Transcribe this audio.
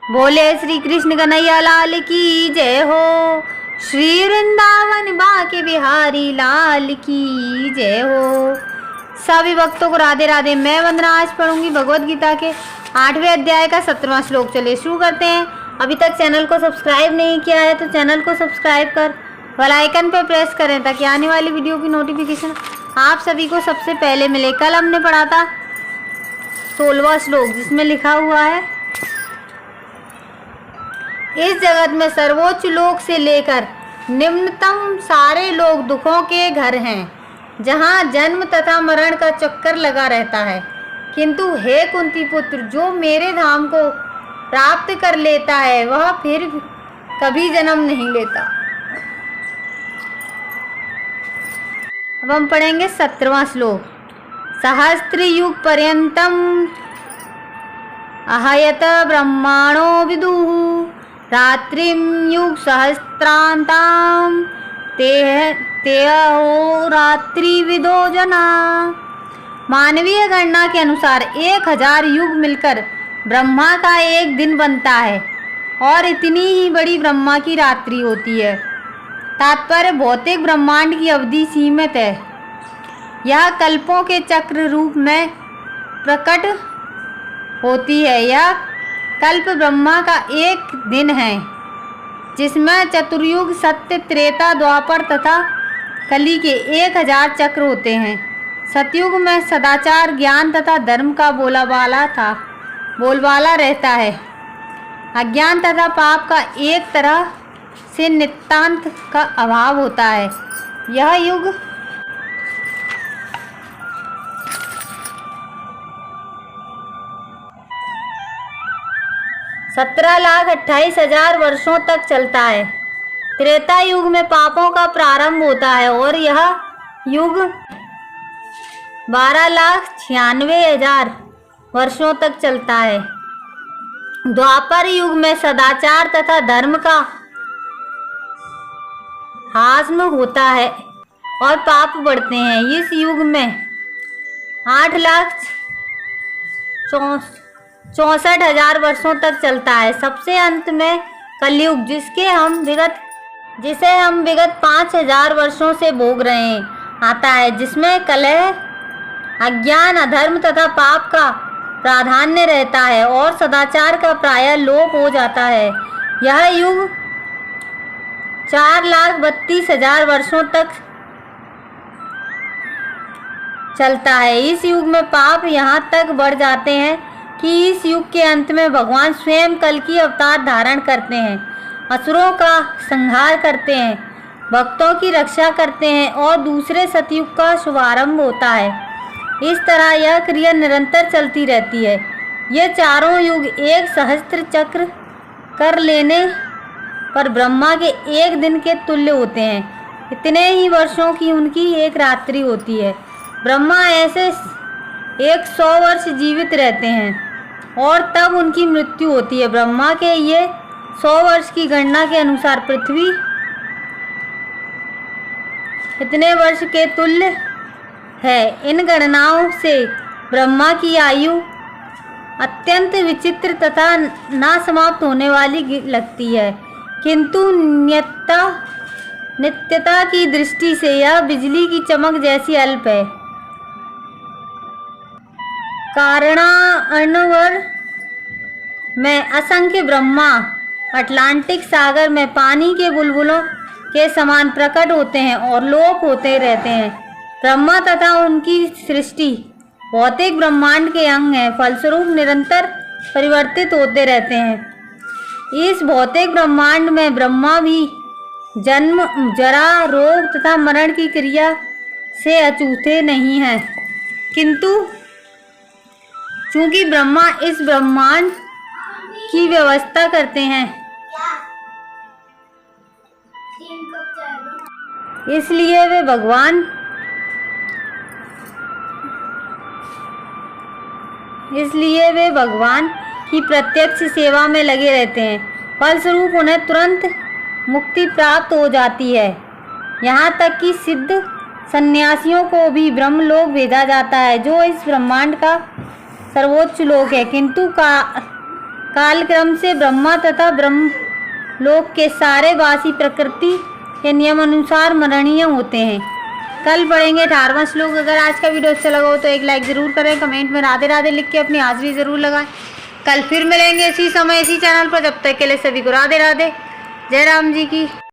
बोले श्री कृष्ण कन्हैया लाल की जय हो। श्री वृंदावन बाके बिहारी लाल की जय हो। सभी भक्तों को राधे राधे। मैं वंदना आज पढ़ूंगी भगवत गीता के 8वें अध्याय का 17वां श्लोक। चलिए शुरू करते हैं। अभी तक चैनल को सब्सक्राइब नहीं किया है तो चैनल को सब्सक्राइब कर बेल आइकन पर प्रेस करें ताकि आने वाली वीडियो की नोटिफिकेशन आप सभी को सबसे पहले मिले। कल हमने पढ़ा था 16वां श्लोक जिसमें लिखा हुआ है, इस जगत में सर्वोच्च लोक से लेकर निम्नतम सारे लोग दुखों के घर हैं, जहाँ जन्म तथा मरण का चक्कर लगा रहता है। किंतु हे कुंती पुत्र, जो मेरे धाम को प्राप्त कर लेता है वह फिर कभी जन्म नहीं लेता। अब हम पढ़ेंगे 17वां श्लोक। सहस्त्र युग पर्यंतम अहयत ब्रह्माणो विदुः रात्रिम युग सहस्त्रांताम तेहो रात्रि विदो जना। मानवीय गणना के अनुसार 1000 युग मिलकर ब्रह्मा का एक दिन बनता है और इतनी ही बड़ी ब्रह्मा की रात्रि होती है। तात्पर्य, भौतिक ब्रह्मांड की अवधि सीमित है। यह कल्पों के चक्र रूप में प्रकट होती है। यह कल्प ब्रह्मा का एक दिन है जिसमें चतुर्युग, सत्य, त्रेता, द्वापर तथा कली के 1000 चक्र होते हैं। सतयुग में सदाचार, ज्ञान तथा धर्म का बोलबाला रहता है। अज्ञान तथा पाप का एक तरह से नितांत का अभाव होता है। यह युग 17,28,000 वर्षों तक चलता है। त्रेता युग में पापों का प्रारंभ होता है और यह युग 12,96,000 वर्षों तक चलता है। द्वापर युग में सदाचार तथा धर्म का हास्म होता है और पाप बढ़ते हैं। इस युग में 8,64,000 वर्षों तक चलता है। सबसे अंत में कलयुग जिसे हम विगत 5,000 वर्षों से भोग रहे हैं आता है, जिसमें कलह, अज्ञान, अधर्म तथा पाप का प्राधान्य रहता है और सदाचार का प्रायः लोप हो जाता है। यह युग 4,32,000 वर्षों तक चलता है। इस युग में पाप यहाँ तक बढ़ जाते हैं कि इस युग के अंत में भगवान स्वयं कल की अवतार धारण करते हैं, असुरों का संहार करते हैं, भक्तों की रक्षा करते हैं और दूसरे सतयुग का शुभारंभ होता है। इस तरह यह क्रिया निरंतर चलती रहती है। ये चारों युग एक सहस्त्र चक्र कर लेने पर ब्रह्मा के एक दिन के तुल्य होते हैं। इतने ही वर्षों की उनकी एक रात्रि होती है। ब्रह्मा ऐसे 100 वर्ष जीवित रहते हैं और तब उनकी मृत्यु होती है। ब्रह्मा के ये 100 वर्ष की गणना के अनुसार पृथ्वी इतने वर्ष के तुल्य है। इन गणनाओं से ब्रह्मा की आयु अत्यंत विचित्र तथा ना समाप्त होने वाली लगती है, किंतु नित्यता की दृष्टि से यह बिजली की चमक जैसी अल्प है। कारणान्वर में असंख्य ब्रह्मा अटलांटिक सागर में पानी के बुलबुलों के समान प्रकट होते हैं और लोप होते रहते हैं। ब्रह्मा तथा उनकी सृष्टि भौतिक ब्रह्मांड के अंग हैं, फलस्वरूप निरंतर परिवर्तित होते रहते हैं। इस भौतिक ब्रह्मांड में ब्रह्मा भी जन्म, जरा, रोग तथा मरण की क्रिया से अछूते नहीं हैं, किंतु चूंकि ब्रह्मा इस ब्रह्मांड की व्यवस्था करते हैं, इसलिए वे भगवान की प्रत्यक्ष सेवा में लगे रहते हैं। फलस्वरूप उन्हें तुरंत मुक्ति प्राप्त हो जाती है। यहाँ तक कि सिद्ध सन्यासियों को भी ब्रह्मलोक भेजा जाता है, जो इस ब्रह्मांड का सर्वोच्च लोक है। किंतु कालक्रम से ब्रह्मा तथा ब्रह्म लोक के सारे वासी प्रकृति के नियम अनुसार मरणीय होते हैं। कल पढ़ेंगे 18वां श्लोक। अगर आज का वीडियो अच्छा लगा हो तो एक लाइक ज़रूर करें, कमेंट में राधे राधे लिख के अपनी हाजिरी ज़रूर लगाएं। कल फिर मिलेंगे इसी समय इसी चैनल पर। जब तक के लिए सभी को राधे राधे। जय राम जी की।